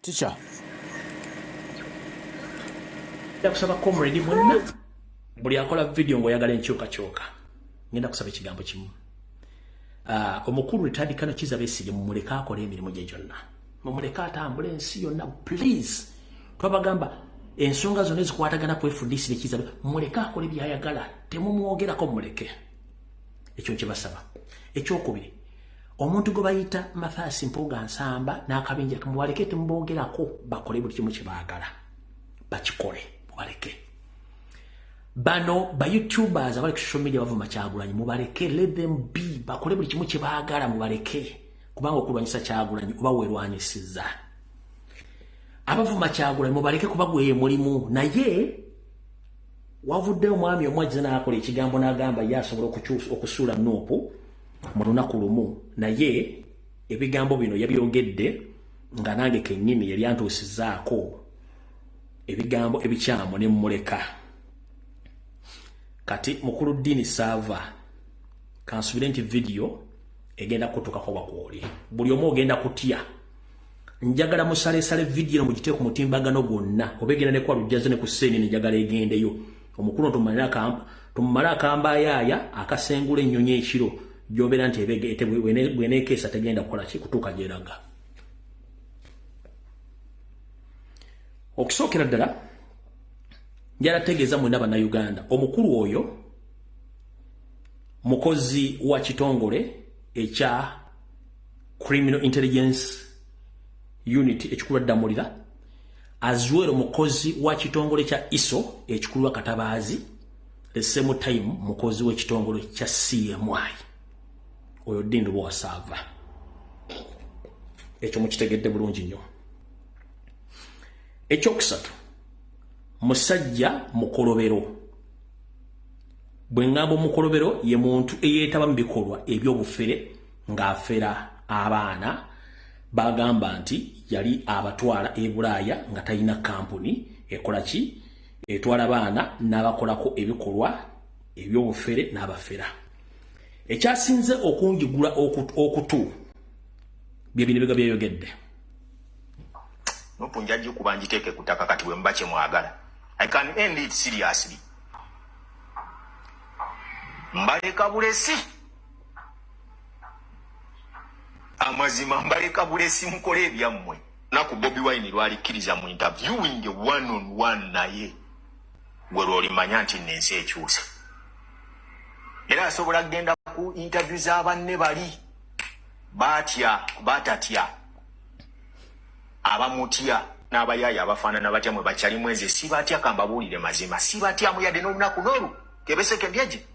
Teacher. Kusaba comrade mwenna buli akola video ngoyagala enkyukakyuka ngenda kusaba ekigambo kimu. Omukulu Ritadikano Kizza Besigye mumuleka akola emirimu gye gyonna. Mumuleka atambule ensi yonna please. Twabagamba ensonga zonna ezikwatagana ku FDC ne Kizza mumuleka akola byayagala temumwogerako mumuleke. Ekyo nkibasaba. Ekyokubiri omuntu gwe bayita Mathias Mpuuga Nsamba n'akabinja kamubaleke tembogerako bakole buli kimu kye baagala. Bakikole mubaleke. Bano ba YouTubers abali ku social media bavuma Kyagulanyi mubaleke, let them be, bakole buli kimu kye baagala mubaleke kubanga okulwanyisa Kyagulanyi oba weerwanyisiza. Abavuma Kyagulanyi mubaleke kuba gwe mulimu naye wavudde omwami omwajja n'akola ekigambo n'agamba yasobola okusuula Nuupu mu lunaku lumu naye ebigambo bino yabyogedde nga nange kennyini yali antuusizaako ebigambo ebikyamu ne mmuleka. Kati mukulu Dini Sava kansubire nti video egenda kutukako wakwoli buli omu ogenda kutya njagala musalesale video mugite ku mutimbagano gwonna obegenda ne kwa Lujaze ne ku Seni njagala egendeyo omukulu tumumala akamba yaaya akasengula ennyonyi ekiro gyobera nti ebege bwenekeesa tegenda kukola ki kutuuka gyeraga. Okusookera ddala njala tegeeza mwena bannayuganda omukulu oyo mukozi wa kitongole ekya Criminal Intelligence Unit ekikulu Ddamulira azwero mukozi wa kitongole kya ISO ekikulu Katabaazi the same time mukozi w'ekitongole kya CMI oyo Dindu Bwasava. Ekyo mukitegedde bulungi nnyo. Ekyokusatu musajja mukolobero. Bwe ngamba mukolobero ye muntu eyeetaba mu bikolwa eby'obufere ng'afera abaana bagamba nti yali abatwala e Bulaaya nga talina kampuni ekola ki etwala abaana n'abakolako ebikolwa eby'obufere n'abafera. Ekyasinze okunjigula okutu bye bino biga byeyogedde. Nuupu njajja okuba ngiteeke ku ttaka kati bwe muba kye mwagala. I can end it seriously. Mbaleka bulesi. Amazima mbaleka bulesi mukole ebyammwe. Naku Bobi Wine lwalikkiriza mu interviewing one on one naye. Gwe lwolimanya nti n'ensi ekyuse. Era asobola kugenda ku interview z'abanne bali. Batatya. Abamutya n'abayaya abafaanana batya mwe bakyali mwezi sibatya kambabuulire mazima sibatya muyadde n'olunaku n'olu kebeseke mbyeje.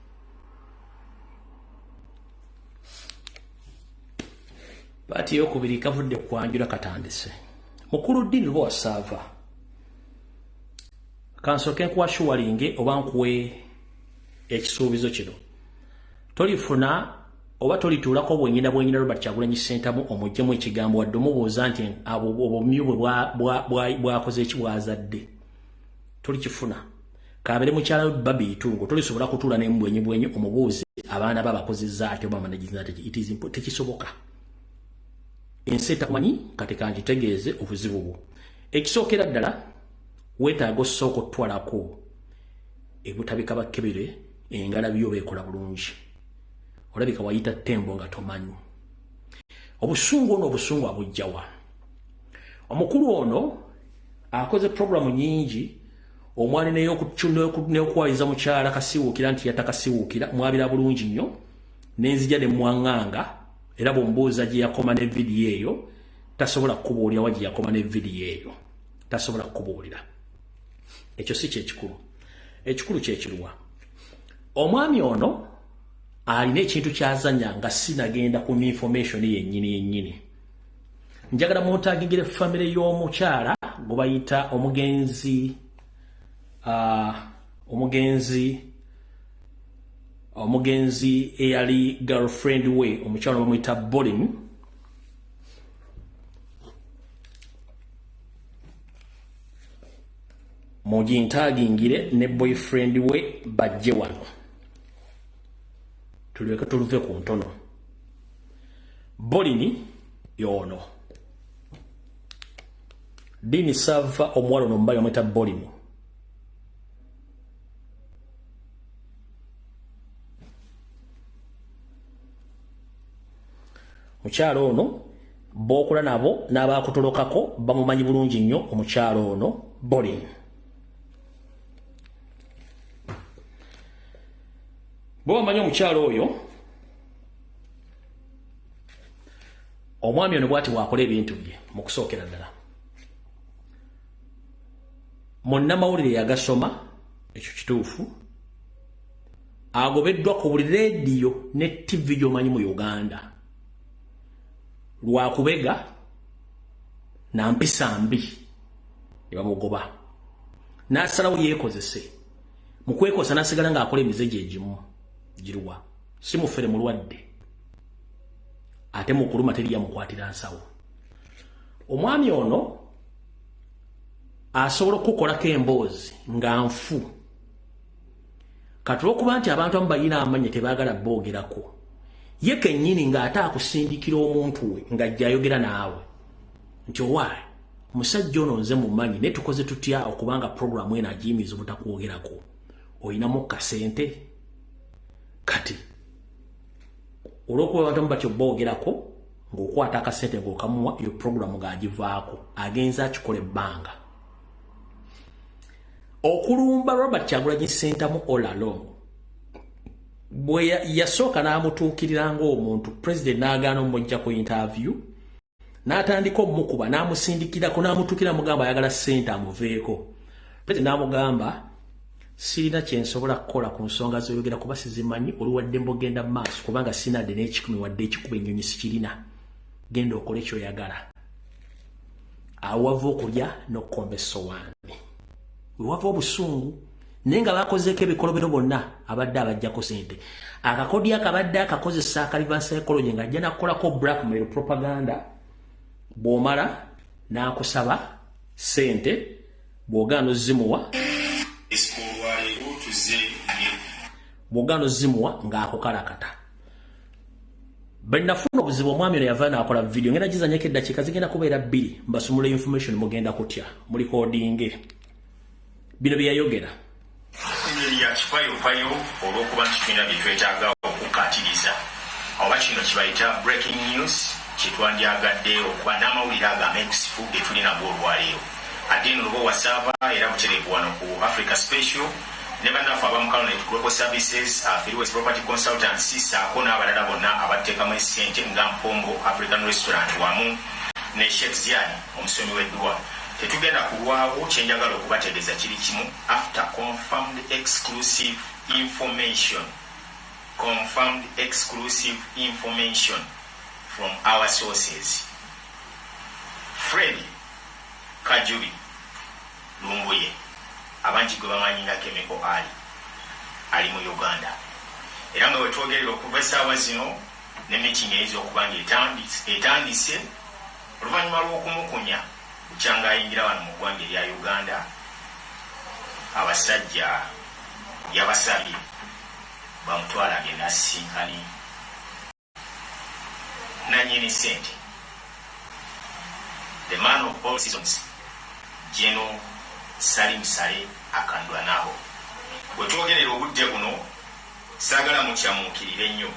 Bati yokubiri kavudde kwanjula katandise. Mukulu Dini Bwasava kansoke nkuwashuwalinge oba nkuwe ekisuubizo kino. Tolifuna oba tolituulako bwenyina Robert Kyagulanyi Ssentamu omuggyemu ekigambo wadde omubuuza nti obumyu bwe bwakoze eki bwazadde. Tolikifuna. Kabere mukyala we Babi Itungo tolisobola kutuula ne mbwenyi omubuuze abaana babakozezza ate oba managiza ate it is tekisoboka. Ensi etakumanyi kati kangitegeeze obuzibu bwo. Ekisookera ddala weetaaga osooka otwalako ebutabika bakkebere engalabi yo beekola bulungi. Olabika wayita tembo nga tomanyi. Obusungu ono obusungu abujjawa. Omukulu ono akoze programu nyingi omwani n'okwayiza mukyala kasiwuukira nti yatakasiwuukira mwabira bulungi nnyo n'enzija ne mwanganga era bw'ombuuza gye yakoma ne vidiyo eyo tasobola kukubuulira wa gye yakoma ne vidiyo eyo tasobola kukubuulira. Ekyo si kyekikulu. Ekikulu kyekiruwa omwami ono alina ekintu kyazanya nga sinagenda ku information yennyini. Njagala muntagingire famire y'omukyala gwe bayita omugenzi eyali girlfriend we omukyala bamuyita Bolin. Mugintagingire ne boyfriend we bajje wano. Tuleke tuluve ku ntono. Bolini yono Dini Sava omuwala ono mbayo amwita Bolin. Mukyalo ono b'okola nabo n'abaakutolokako bamumanyi bulungi nnyo omukyalo ono Bolin. Bw'omanyi omukyalo oyo omwami ono bw'ati bw'akola ebintu bye mu kusookera ddala. Munnamawulire yagasoma, ekyo kituufu, agobeddwa ku buli leediyo ne TV gy'omanyi mu Uganda. Lwakubega na mpisa mbi ne bamugoba. N'asalawo yeekozese. Mu kwekosa n'asigala ng'akola emize gye egimu giruwa. Si mufere mulwadde. Ate mu kuluma teri yamukwatira nsawo. Omwami ono asobola okukolako emboozi nga nfu. Kati okuba nti abantu abamu balina amanya tebaagala boogerako. Ye kennyini ng'ate akusindikira omuntu we ng'ajja ayogera naawe. Nti owaayi, musajja ono nze mumanyi naye tukoze tutya okubanga programu eno agiyimiza obutakwogerako. Oyinamu kasente. Kati olw'okuba abantu abamu batyo boogerako ng'okwata akasente ng'okamuwa iyo programu ng'agivaako agenza akikola ebbanga. Okulumba Robert Kyagulanyi Ssentamu all along. Bwe yasooka n'amutuukirira ng'omuntu president n'agaana omujja ku interview n'atandika omukuba n'amusindikirako n'amutuukira mugamba ayagala ssente amuveeko. President n'amugamba sirina kye nsobola kukola ku nsonga z'oyogera kuba sizimanyi oluwadde mbogenda mu maaso kubanga sinadde n'ekikumi wadde ekikuba ennyonyi sikirina. Genda okole ky'oyagala. Awo wava okulya n'okkomba essowaani. We wava obusungu. Naye nga bakozeeko ebikolobero bonna abadde abajjako sente. Akakodi akabadde akakozesa akaliva psychology ng'ajja nakukolako blackmail propaganda. Bw'omala n'akusaba sente bw'ogaana ozzimuwa. Bw'ogaana ozzimuwa ng'akukalakata. Bwe nafuna obuzibu omwami ono yava n'akola video ngenda gizanyeko eddakiika zigenda kubeera 2 mbasumula information mugenda kutya mu recording. Bino bye yayogera. Yakipayopayo olw'okuba nti tulina bye twetaaga okukkaatiriza. Oba kino kibayita breaking news kitwandyagadde okuba n'amawulire ag'ameekusifu ge tulina olwaleero. Ate nno lwo wasava era butereevu wano ku Africa Special ne bannaffe abamu Caronet Global Services, West Property Consultancy saako n'abalala bonna abateekamu essente nga Mpongo African Restaurant wamu ne Sheikh Ziani omusomi w'eddwa. Tetugenda kulwawo kyenjagala okubategeeza kiri kimu after confirmed exclusive information from our sources. Fred Kajubi Lumbuye abangi gwe bamanyi nga Chemical ali mu Uganda. Era nga wetwogerera okuva essaawa zino ne meeting ey'okuba etandise oluvannyuma lw'okumukunya bukyanga ayingira wano mu ggwanga erya Uganda. Abasajja yabasabye bamutwala agenda asisinkani nannyini ssente, the man of all seasons, General Salim Saleh Akandwanaho. Bwe twogerera obudde buno saagala mukyamuukirire nnyo,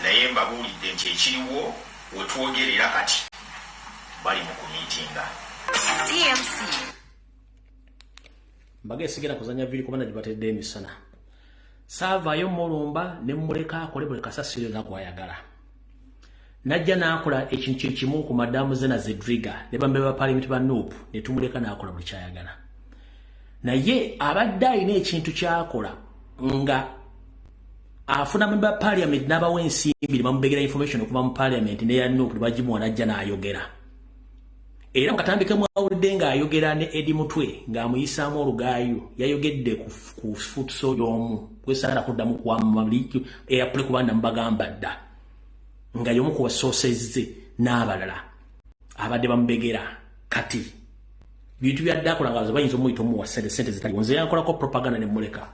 naye mbabuulidde nti ekiriwo we twogerera kati bali mu kumiitinga. TMC Mbage sigera kuzanya vili kubana jibatedde emisana. Saavaayo mulumba ne mmuleka akole buli kasasiro nakwayagala. Najja n'akola ekintu kimu ku madamu Zena Zedriga ne bambe ba parliament ba Nuupu ne tumuleka n'akola buli kyayagala. Naye abadde alina ekintu kyakola nga afuna member parliament n'abawa ensimbi bamubegera information okuva mu parliament ne ya Nuupu bagimuwa najja n'ayogera. Era mukatambike mwawulidde ng'ayogera ne Edi Mutwe ng'amuyisaamu olugaayo yayogedde ku futuso y'omu kwesagala kuddamu kuwammaliki eyapule kubanda mubagamba dda nga y'omu ku basooses ze n'abalala abadde bamubegera. Kati bintu byadde akola nga bayinza omuyita omuwa sente zitali nze yankolako propaganda ne muleka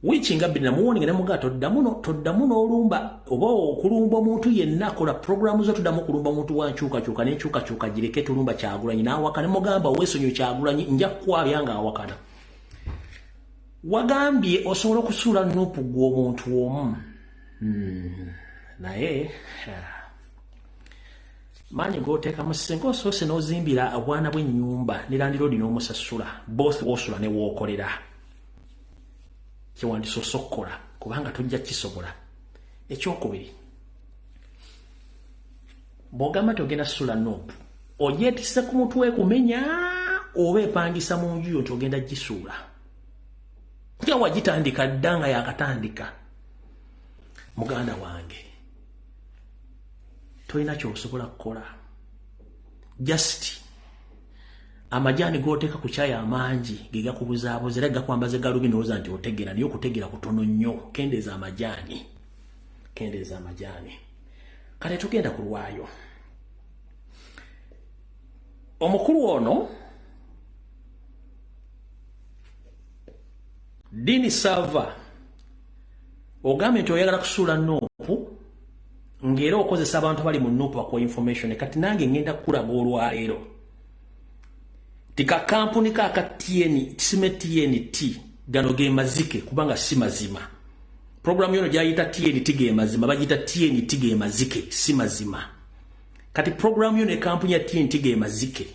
Wichi nga bina muoni ngene muga toddamu n'olumba oba okulumba omuntu yenna akola programu zo tuddamu kulumba omuntu wankyukakyuka n'enkyukakyuka gireke tulumba Kyagulanyi n'awakana mugamba weesonyiwe Kyagulanyi nja kukwabya nga awakana. Wagambye osobola okusuula Nuupu gw'omuntu omu. Naye maanyi g'oteeka mu senga osoose n'ozimbira obwana bw'ennyumba ne landiroodi n'omusasula both w'osula ne w'okolera. Kiwandiso okkola kubanga tojja kisobola. Ekyokubiri, bw'ogamba togenda sula Nuupu ogyetisse ku mutwe kumenya oba epangisa mu nju yo nti ogenda gisuula. Nga wagitandika dda nga yakatandika. Muganda wange tolina ky'osobola kukola. Just amajani g'oteeka ku caayi amangi ge gakubuzaabuza era gakwambaze galubi n'olowooza nti otegeera naye okutegeera kutono nnyo. Kendeeza amajaani. Kale tugenda ku lwayo. Omukulu ono Dini Sava ogambye nti oyagala kusuula Nuupu ng'era okozesa abantu bali mu Nuupu bakuwa information. Kati nange ngenda kukulaga olwaleero tika kampuni ka TNT gano ge mazike kubanga si mazima. Programu yono gyayita TNT ge mazima bagita TNT ge mazike si mazima. Kati programu yono kampuni ya TNT ge mazike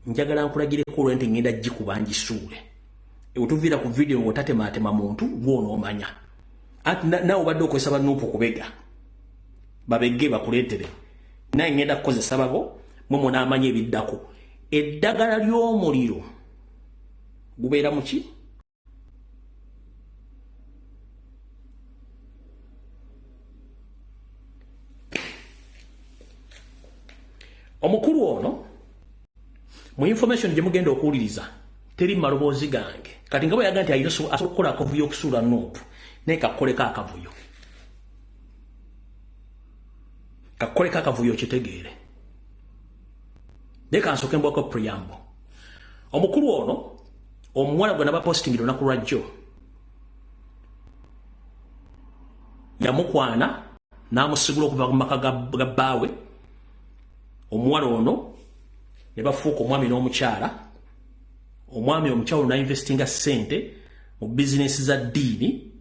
njagala nkulagire ko lwente ngenda gikuba njisuule. Utuvira ku video wotatematema muntu gwono omanya. Ati na obadde okozesa ba Nuupu kubega. Babegge bakuleetere. Na ngenda kukozesa babo mwe n'amanya ebiddako. Eddagala ly'omuliro gubeera mu ki? Omukulu ono mu information gye mugenda okuwuliriza teri maloboozi gange. Kati nga bwe yaga nti asobola okukola akavuyo okusuula Nuupu naye kakoleka akavuyo. Kakoleka akavuyo kitegeere. Naye kansooke mbwako preamble. Omukulu ono omuwala gwe nabapostingi lunaku lwajjo yamukwana n'amusigula okuva ku maka ga bbaawe. Omuwala ono ne bafuuka omwami n'omukyala. Omwami omukyala n'investinga ssente mu bizinesi za ddiini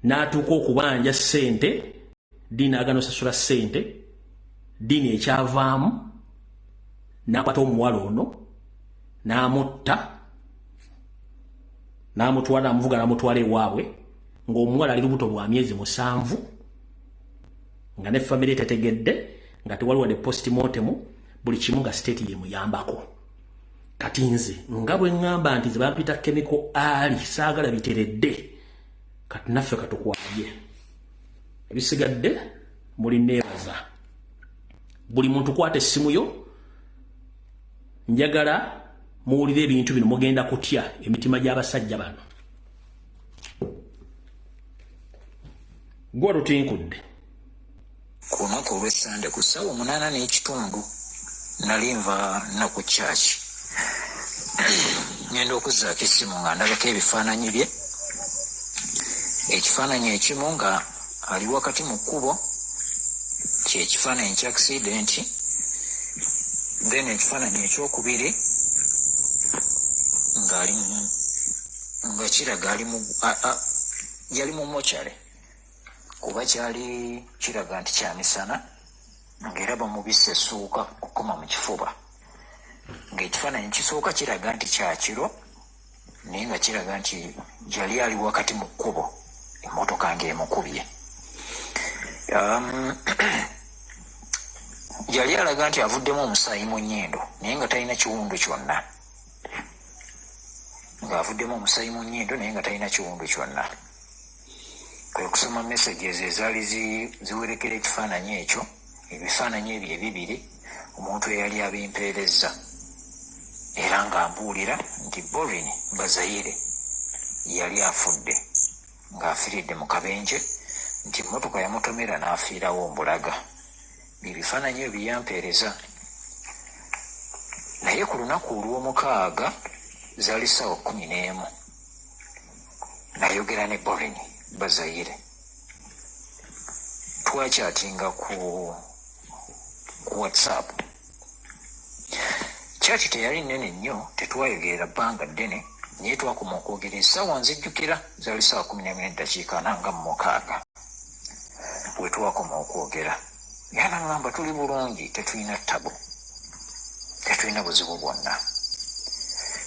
n'atuuka okubanja ssente ddiini agana osasula ssente ddiini ekyavaamu n'akwata omuwala ono n'amutta n'amutwala amuvuga n'amutwala ewaabwe ng'omuwala ali lubuto lwa myezi 7 nga ne famire tetegedde nga tewaliwo de postmortem buli kimu nga state yemuyambako. Kati nze nga bwe ngamba nti ze bampita chemical ali saagala biteredde kati naffe katukwabye ebisigadde muli neebaza buli muntu kwata essimu yo njagala muwulire ebintu bino mugenda kutya emitima gy'abasajja bano. Gwa lutinkudde ku lunaku olw'Essande ku ssaawa 8:30 nali nva na ku kyaki ngenda okuzzaako essimu nga ndabako ebifaananyi bye. Ekifaananyi ekimu nga ali wakati mu kkubo kyekifaananyi kya accidenti, then ekifaananyi ekyokubiri nga kiraga yali mu mokyale kuba kyali kiraga nti kya misana ng'era bamubisse essuuka okukoma mu kifuba. Ng'ekifaananyi kisooka kiraga nti kya kiro naye nga kiraga nti yali ali wakati mu kkubo emmotoka ng'emukubye. Yali alaga nti avuddemu omusaayi mu nnyindo naye nga talina kiwundu kyonna. Ng'avuddemu omusaayi mu nnyindo naye nga talina kiwundu kyonna. Kwe kusoma messages ezaali ziwerekera ekifaananyi ekyo, ebifaananyi ebyo ebibiri omuntu eyali abimpeerezza era ng'ambuulira nti Borin Bazayire yali afudde ng'afiiridde mu kabenje nti emmotoka yamutomera n'afiirawo mbulaga. Bibifaananyi ebyo byampeereza. Naye ku lunaku olw'omukaaga zaali ssaawa 11 nayogera ne Borin Bazayire twakyatinga ku WhatsApp. Kyaki teyali nnene nnyo, tetwayogerera bbanga ddene, naye twakoma okwogera essaawa nzijjukira zaali ssaawa 11:46 we twakoma okwogera. Yanagamba tuli bulungi, tetulina ttabo, tetulina buzibu bwonna.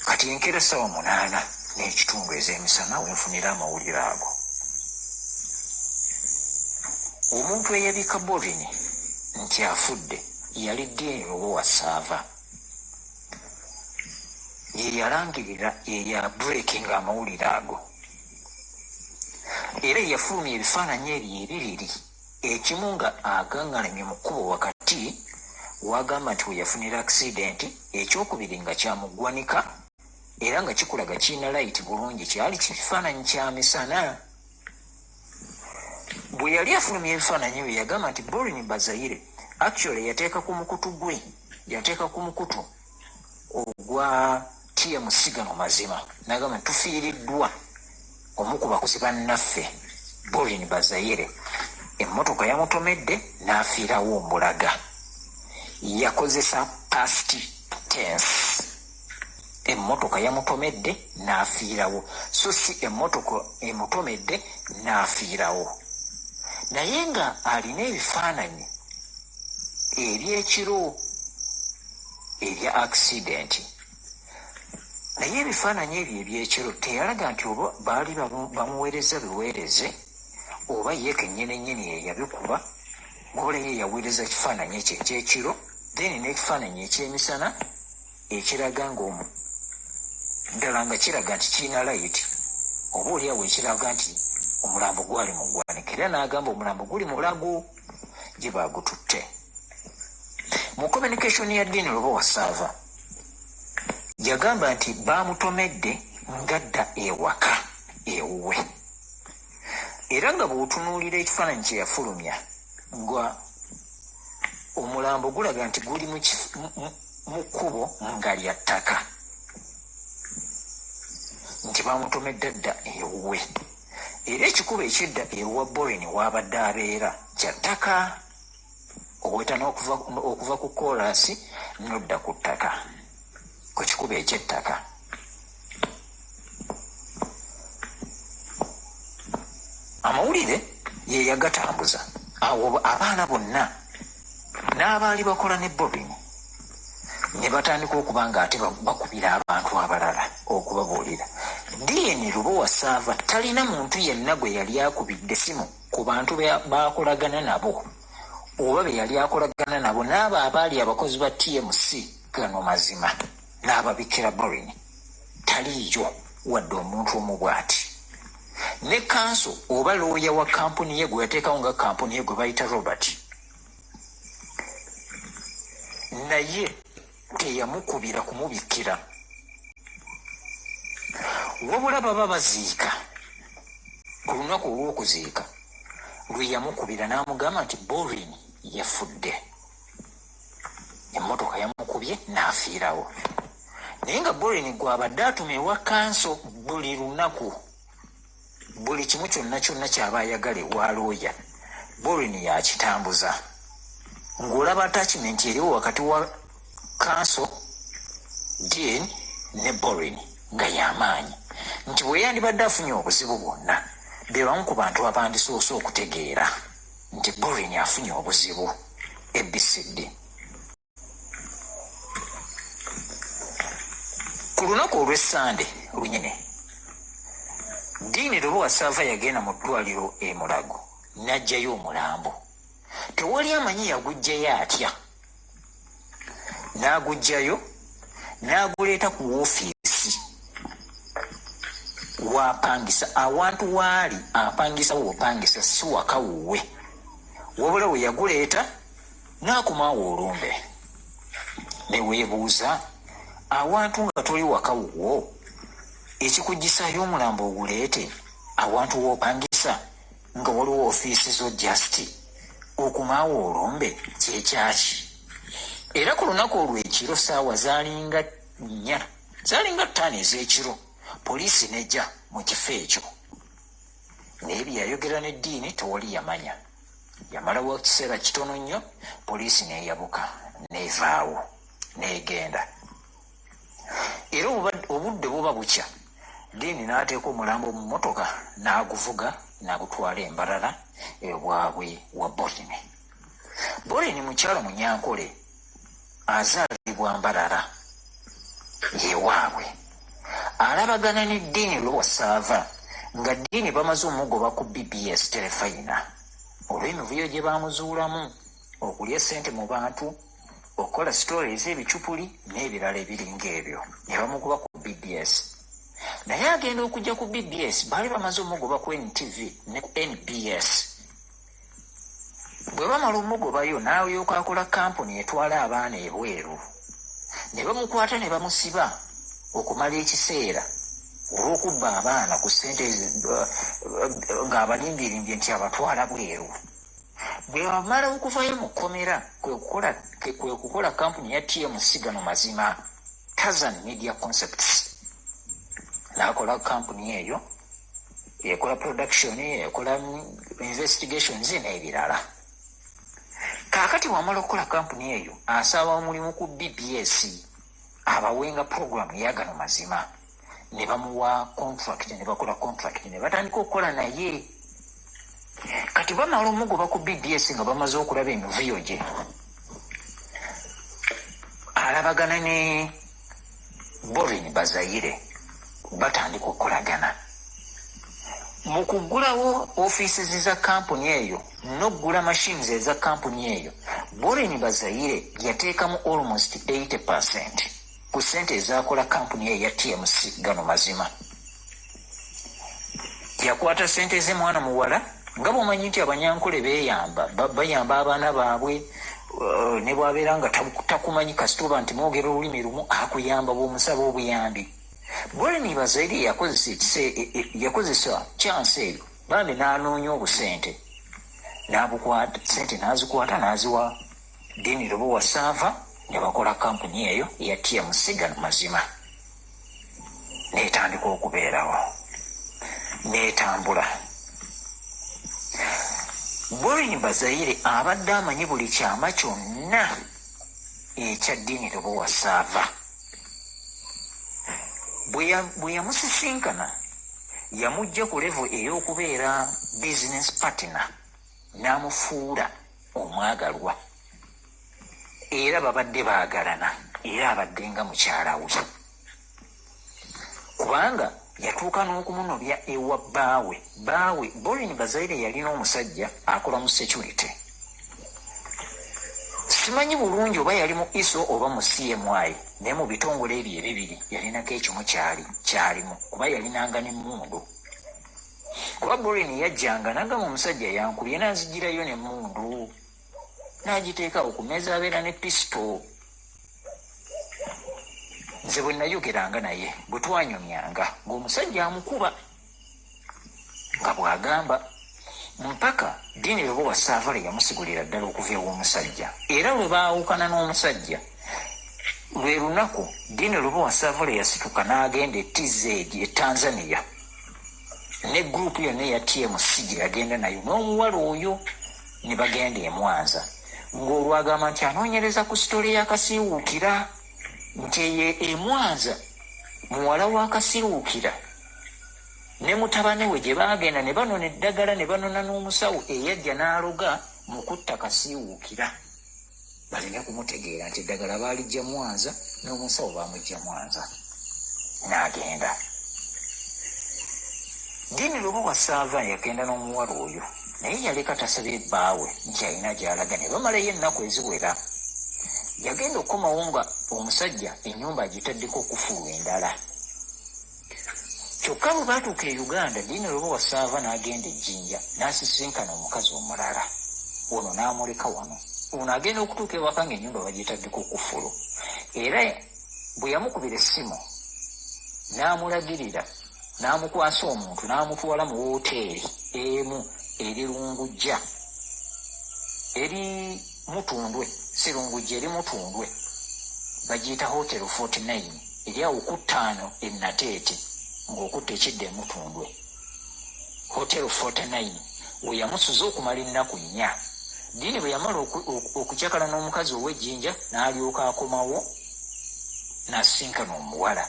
Kati enkera ssaawa 8 n'ekitundu ez'emisana wenfunira amawulire ago. Omuntu eyabika Borin nti afudde yali Dean Lwowasaava. Ye yalangirira eya breaking amawulire ago. Era yafulumya ebifaananyi ebyo ebiriri, ekimu nga agangalamye mu kkubo wakati wagamba nti we yafunira accident, ekyokubiri nga kyamuggwanika era nga kikulaga kiina light bulungi, kyali kifaananyi kya misana. Bwe yali afulumya ebifaananyi bye yagamba nti Borin Bazayire actually yateeka ku mukutu gwe, yateeka ku mukutu ogwa TMC gano mazima, nagamba tufiiriddwa omu ku bakozi bannaffe Borin Bazayire. Emmotoka yamutomedde n'afiirawo mbulaga. Yakozesa past tense. Emmotoka yamutomedde n'afiirawo, so si emmotoka emutomedde n'afiirawo. Naye nga alina ebifaananyi ebyekiro ebya accident. Naye ebifaananyi ebyo ebyekiro teyalaga nti oba baali bamuweereza biweereze oba ye kennyini yeyabikuba, wabula ye yaweereza kifaananyi ekyo ekyekiro, then n'ekifaananyi ekyemisana ekiraga ng'omu ddala nga kiraga nti kiina light, oba oliawo ekiraga nti omulambo gwali mu ggwanika, era n'agamba omulambo guli mulago gye baagututte. Mu communication ya Dean Lwowasaava yagamba nti baamutomedde ngadda ewaka ewuwe, era nga bw'otunuulira ekifaananyi kye yafulumya nga omulambo gulaga nti guli mu kkubo nga lya ttaka, nti baamutomedde dda ewuwe. Era ekikubo ekyedda ewa Borin wabadde abeera kya ttaka, oweta n'okuva ku koolaasi n'odda ku ttaka, ku kikubo eky'ettaka. Amawulire ye yagatambuza awo abaana bonna n'abaali bakola ne Borin ne batandika okuba nga ate bakubira abantu abalala okubabuulira. Dean Lwowasaava talina muntu yenna gwe yali akubidde simu ku bantu baakolagana nabo oba be yali akolagana nabo, n'abo abaali abakozi ba TMC gano mazima n'ababikira Borin, taliiyo wadde omuntu omu bw'ati. Ne kanso oba looya wa kampuni ye gwe yateekawo nga kampuni ye gwe bayita Robert, naye teyamukubira kumubikira, wabula baba baziika ku lunaku olw'okuziika lwe yamukubira n'amugamba nti Borin yafudde, emmotoka yamukubye n'afiirawo. Naye nga Borin gw'abadde atuma ewa kanso buli lunaku, buli kimu kyonna ky'aba ayagala ewa looya, Borin yakitambuza. Ng'olaba attachment eriwo wakati wa kanso, Dean ne Borin nga y'amaanyi, nti bwe yandibadde afunye obuzibu bwonna, be bamu ku bantu abandisoose okutegeera nti Borin afunye obuzibu ABCD. Ku lunaku olw'Essande lunyine, Dean Lwowasaava yagenda mu ddwaliro e Mulago n'aggyayo omulambo. Tewali amanyi yaguggyayo atya. N'aguggyayo n'aguleeta ku woofiisi w'apangisa, awantu waali apangisa w'opangisa si waka wuwe, wabula we yaguleeta n'akumaawo olumbe. Ne weebuuza, awantu nga toli waka wuwo, ekikuggyisayo omulambo oguleete awantu w'opangisa nga waliwo ofiisi zo just okumaawo olumbe kyekyaki? Era ku lunaku olw'ekiro ssaawa zaalinga 4, zaalinga 5 ez'ekiro, poliisi nejja mu kifo ekyo naye bye yayogera n'eddiini tewali yamanya. Yamalawo ekiseera kitono nnyo poliisi neeyabuka neevaawo neegenda. Era obudde buba bukya ddiini n'ateeka omulambo mu mmotoka n'aguvuga n'agutwala Embarara ebwabwe wa Borini. Borini mukyalo Munyankole azaalibwa Mbarara yewaabwe. Alabagana n'eddiini Lwowasaava nga ddiini bamaze omugoba ku BBS Terefayina olw'emivuyo gye baamuzuulamu, okulya ssente mu bantu, okukola sitole ez'ebicupuli n'ebirala ebiringa ebyo, ne bamugoba ku BBS. Naye agenda okujja ku BBS baali bamaze omugoba ku NTV ne ku NBS. Bwe bamala omugobayo n'alyoka akola kampuni etwala abaana ebweru, ne bamukwata ne bamusiba okumala ekiseera olw'okubba abaana ku ssente ng'abalimbiirimbye nti abatwala bweru. Bwe bamala okuvayo mu kkomera kwe kukola kampuni ya TMC gano mazima, Tarzan Media Concepts. N'akola kampuni eyo ekola production, ekola investigations n'ebirala. Kaakati wamala okukola kampuni eyo asaba omulimu ku BBS abawenga programu ya gano mazima, ne bamuwa contract, ne bakola contract, ne batandika okukola naye. Kati bamala omugoba ku BBS nga bamaze okulaba emivuyo gye, alabagana ne Borini Bazayire, batandika okukolagana mu kuggulawo ofiisi za kampuni eyo n'oggula machines eza kampuni eyo. Borini Bazayire yateekamu almost 80% ku ssente ezakola kampuni eyo ya TMC gano mazima. Yakwata ssente z'emwana muwala, nga bw'omanyi nti Abanyankole bayamba abaana baabwe, ne bw'abeera nga takumanyi kasita oba nti mwogera olulimi lumu akuyamba bw'omusaba obuyambi. Borini Bazayire yakozesa chance eyo bambi n'anoonya obusente, n'abukwata ssente n'azikwata n'aziwa ddiini Lwowasaava, ne bakola kampuni eyo eya TMC gano mazima. N'etandika okubeerawo n'etambula. Borini Bazayire abadde amanyi buli kyama kyonna ekya ddiini Lwowasaava. Bwe yamusisinkana yamugja ku level ey'okubeera business partner, n'amufuula omwagalwa, era babadde baagalana, era abadde nga mukyala we, kubanga yatuuka n'okumunobya ewa bbaawe. Borini Bazayire yalina omusajja akola mu security. Simanyi bulungi oba yali mu ISO oba mu CMI, naye mu bitongole ebyo ebibiri yalinako ekimu kyalimu, kuba yalinanga n'emmundu. Kuba Borini yajjanga n'agamba omusajja yankubye, n'azigirayo n'emmundu n'agiteekawo ku mmeeza, abeera ne pisito. Nze bwe nayogeranga naye, bwe twanyumyanga ng'omusajja amukuba nga bw'agamba, mpaka ddiini Lwowasaava yamusigulira ddala okuva ew'omusajja. Era lwe baawukana n'omusajja, lwe lunaku ddiini Lwowasaava yasituka n'agenda e TZ e Tanzania, ne gurupu yonna eya TMC gye yagenda nayo n'omuwala oyo, ne bagenda e Mwanza, ng'olwo agamba nti anoonyereza ku sitole y'Akasiiwuukira, nti eyo e Mwanza muwala wa Kasiiwuukira ne mutabani we gye baagenda ne banona eddagala, ne banona n'omusawo eyajja n'aloga mu kutta Kasiiwuukira. Balina kumutegeera nti eddagala baalijja Mwanza n'omusawo baamujja Mwanza, n'agenda. Ddiini Lwowasaava yagenda n'omuwala oyo, naye yaleka tasabye bbaawe nti alina gy'alaga. Ne bamalayo ennaku eziwera, yagenda okukomawo nga omusajja ennyumba agitaddeko okufulu endala. Kyokka bwe baatuuka e Uganda, ddiini Lwowasaava n'agenda e Jjinja n'asisinkana omukazi omulala, ono n'amuleka wano. Ono agenda okutuuka ewaka ng'ennyumba bagitaddeko okufulu. Era bwe yamukubira essimu n'amulagirira, n'amukwasa omuntu n'amutwala mu wooteeri emu eri Lungujja, eri Mutundwe, si Lungujja, eri Mutundwe, bagiyita Hotel 49, eri awo ku 5 e Nateete, ng'okutta ekidda e Mutundwe. Hotel 49 we yamusuza okumala ennaku 4. Diini bwe yamala okukyakala n'omukazi ow'ejjinja n'alyoka akomawo n'asinkana omuwala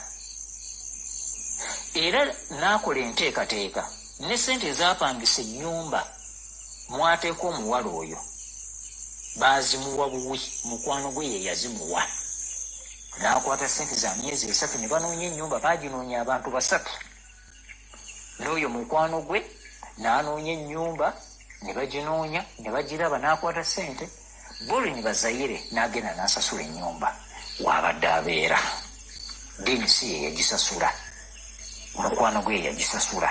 era n'akola enteekateeka ne ssente ezapangisa ennyumba mwateeka omuwala oyo baazimuwa buwi, mukwano gwe ye yazimuwa. N'akwata ssente za myezi 3 ne banoonya ennyumba, baaginoonya abantu 3. N'oyo mukwano gwe n'anoonya ennyumba ne baginoonya ne bagiraba, n'akwata ssente. Bolini Bazayire n'agenda n'asasula ennyumba wabadde abeera. Diini si ye yagisasula, mukwano gwe yagisasula.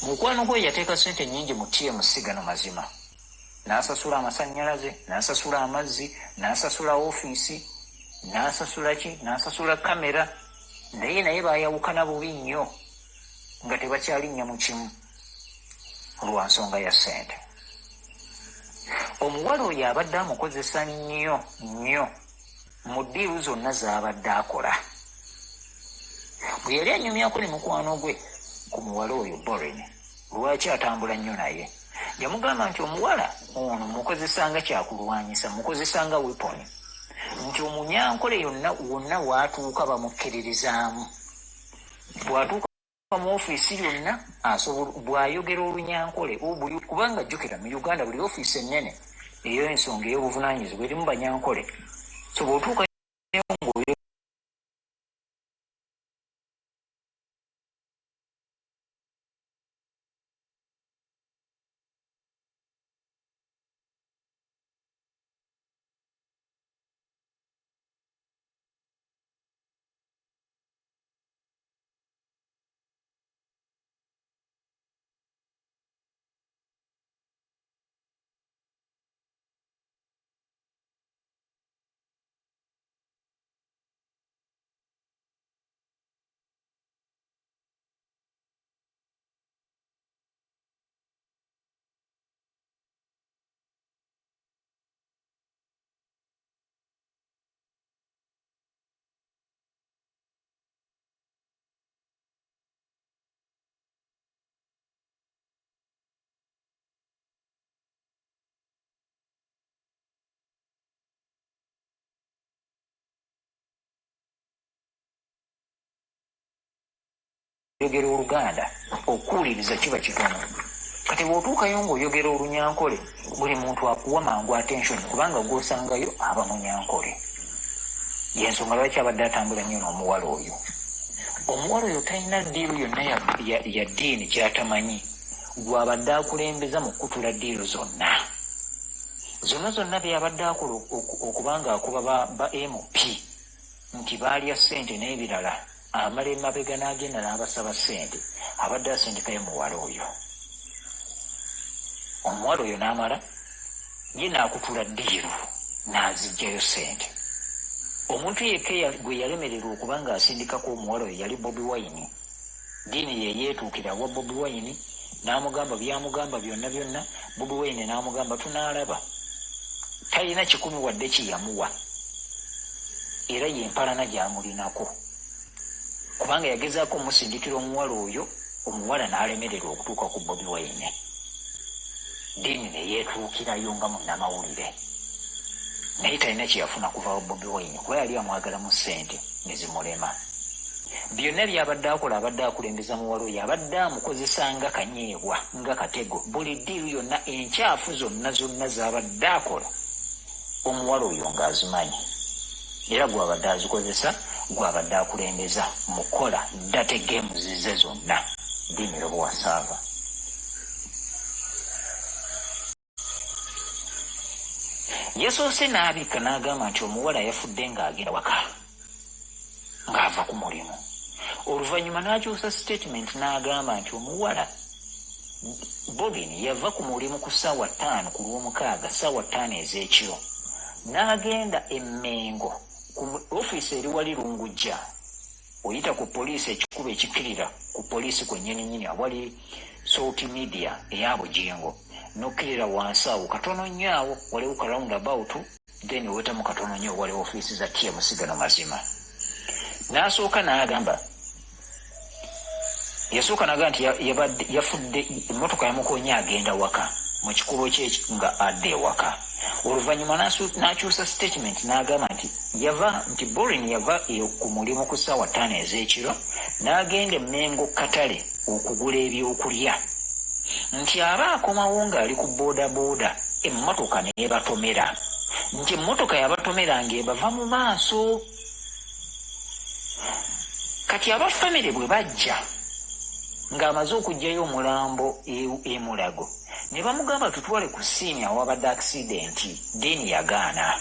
Mukwano gwe yateeka ssente nnyingi mu TMC gano mazima. N'asasula amasannyalaze, n'asasula amazzi, n'asasula ofiisi, n'asasula ki, n'asasula kamera. Naye baayawukana bubi nnyo nga tebakyalinnya mu kimu lwa nsonga ya ssente. Omuwala oyo abadde amukozesa nnyo mu ddiiru zonna z'abadde akola. Bwe yali anyumyako ne mukwano gwe ku muwala oyo Borin, lwaki atambula nnyo naye, yamugamba nti omuwala ono mukozesanga kyakulwanyisa, mukozesanga weapon, nti omunyankole wonna watuuka bamukkiririzaamu. Bwatuuka mu ofiisi yonna bw'ayogera olunyankole, kubanga jjukira mu Uganda buli ofiisi ennene eyo ensonga ey'obuvunaanyizibwa erimu banyankole. So bw'otuuka oyogera Oluganda okuwuliriza kiba kitono. Kati bw'otuukayo ng'oyogera Olunyankole buli muntu akuwa mangu attention, kubanga gw'osangayo aba Munyankole. Y'ensonga lwaki abadde atambula nnyo n'omuwala oyo. Omuwala oyo talina ddiiru yonna ya ddiini kyatamanyi, gw'abadde akulembeza mu kutula ddiiru zonna byabadde akola okubanga akuba ba MP nti baalya ssente n'ebirala, amala emabega n'agenda n'abasaba ssente, abadde asindikayo muwala oyo. Omuwala oyo n'amala ye n'akutula ddiiru n'aziggyayo ssente. Omuntu yekka gwe yalemererwa okubanga asindikako omuwala oyo yali Bobi Wine. Diini ye yeetuukira wa Bobi Wine n'amugamba byamugamba byonna. Bobi Wine n'amugamba tunaalaba. Talina 10 wadde kiyamuwa, era y'empalana gy'amulinako, kubanga yagezaako omusindikira omuwala oyo, omuwala n'alemererwa okutuuka ku Bobi Wine. Diini ne yeetuukirayo nga munnamawulire, naye talina kyeyafuna kuva Bobi Wine kuba yali amwagala mu ssente ne zimulema. Byonna byabadde akola abadde akulembeza muwala oyo, abadde amukozesa nga kanyeebwa, nga katego. Buli ddiiru yonna enkyafu zonna z'abadde akola omuwala oyo ng'azimanyi, era gw'abadde azikozesa, gw'abadde akulembeza mu kukola data games ze zonna. Diini Robowasaava. Yasoose n'abika n'agamba nti omuwala yafudde ng'agenda waka ng'ava ku mulimu. Oluvannyuma n'akyusa statement n'agamba nti omuwala Bobin yava ku mulimu ku ssaawa 5 ku Lwomukaaga, ssaawa 5 ez'ekiro, n'agenda e Mengo ku ofiisi eri wali Lungujja, oyita ku poliisi ekikuba ekikkirira ku poliisi kwennyininyini awali Salt Media eya Bujingo, n'okkirira wansi awo katono nnyo awo waliwo ka roundabout, then owetamu katono nnyo waliwo ofiisi za TMC gano mazima. N'asooka n'agamba yasooka naga nti yafudde emmotoka yamukonya agenda waka mu kikubo kye nga adde ewaka. Oluvannyuma n'akyusa statement n'agamba nti Borin yava ku mulimu ku ssaawa 5 ez'ekiro n'agenda Mengo Katale okugula ebyokulya, nti aba akomawo ng'ali ku boodabooda emmotoka n'ebatomera, nti emmotoka yabatomera ng'ebava mu maaso. Kati abafamire bwe bajja ng'amaze okuggyayo omulambo Mulago ne bamugamba tutwale ku siini awabadde aksidenti, Deni yagaana.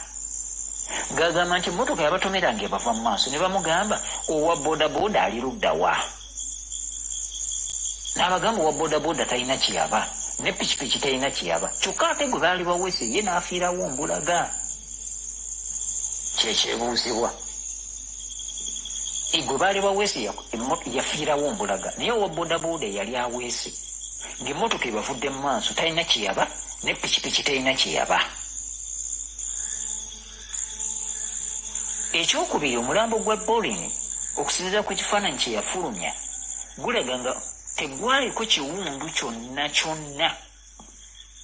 Gagamba nti emmotoka yabatomera ng'ebava mu maaso, ne bamugamba owa boodabooda ali luddawa. N'abagamba owa boodabooda talina kiyaba, ne pikipiki talina kiyaba, kyokka ate gwe baali baweese ye n'afiirawo Mbulaga. Kyekyebuuzibwa. Gwe baali baweese yafiirawo Mbulaga, naye owa boodabooda yali aweese ng'emmotoka ebavudde mu maaso talina kiyaba, ne pikipiki talina kiyaba. Ekyokubiri, omulambo gwa Borin okusinziira ku kifaananyi kye yafulumya gulaga nga tegwaliko kiwundu kyonna kyonna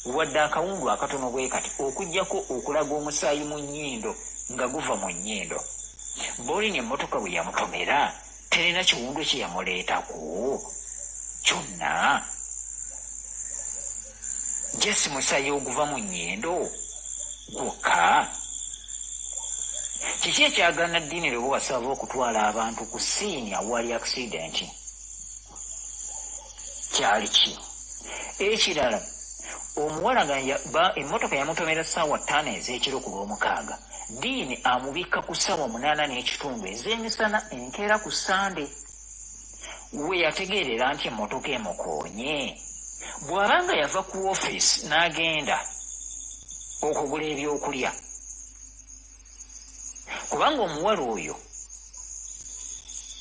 wadde akawundu akatono bwe kati okuggyako okulaga omusaayi mu nnyindo nga guva mu nnyindo. Borin emmotoka bwe yamutomera terina kiwundu kye yamuleetako kyonna, jesi musaayi oguva mu nnyindo gwokka. Kiki ekyagaana ddiini lwe bwasaba okutwala abantu ku siini awali aksidenti? Kyali ki? Ekirala, omuwala emmotoka yamutomera ssaawa 5 ez'ekiro ku Lwomukaaga, ddiini amubikka ku ssaawa 8:30 ez'emisana enkeera ku Sande. We yategeerera nti emmotoka emukoonye. Bw'abanga yava ku woofiisi n'agenda okugula ebyokulya, kubanga omuwala oyo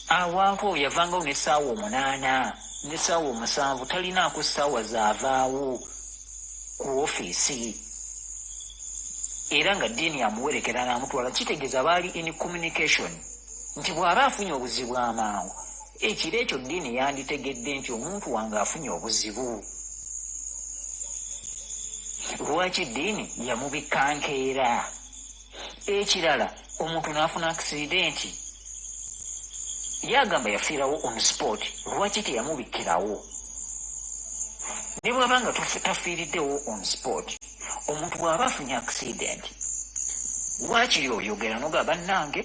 awaako yavangawo n'essaawa 8 n'essaawa 7, talinaako ssaawa zaavaawo ku woofiisi, era nga ddiini amuwerekera n'amutwala. Kitegeeza baali in communication nti bw'aba afunye obuzibu amangu, ekiro ekyo ddiini yanditegedde nti omuntu wange afunye obuzibu. Lwaki ddiini yamubikka nkeera? Ekirala, omuntu n'afuna aksidenti, yagamba yafiirawo on sport, lwaki teyamubikkirawo? Ne bw'abanga tafiiriddewo on sport, omuntu bw'aba afunye aksidenti, waakiri oyogera n'ogamba bannange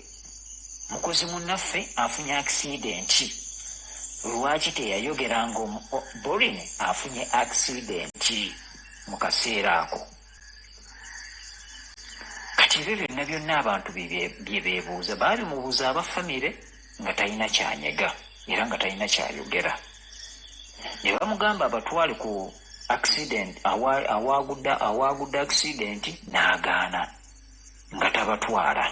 mukozi munnaffe afunye aksidenti, lwaki teyayogera nga Borin afunye aksidenti mu kaseera ako? Kati ebyo byonna abantu bye beebuuza, baabimubuuza abafamire nga talina kyanyega era nga talina kyayogera. Ne bamugamba abatwale ku accident awaagudde accidenti, n'agaana nga tabatwala.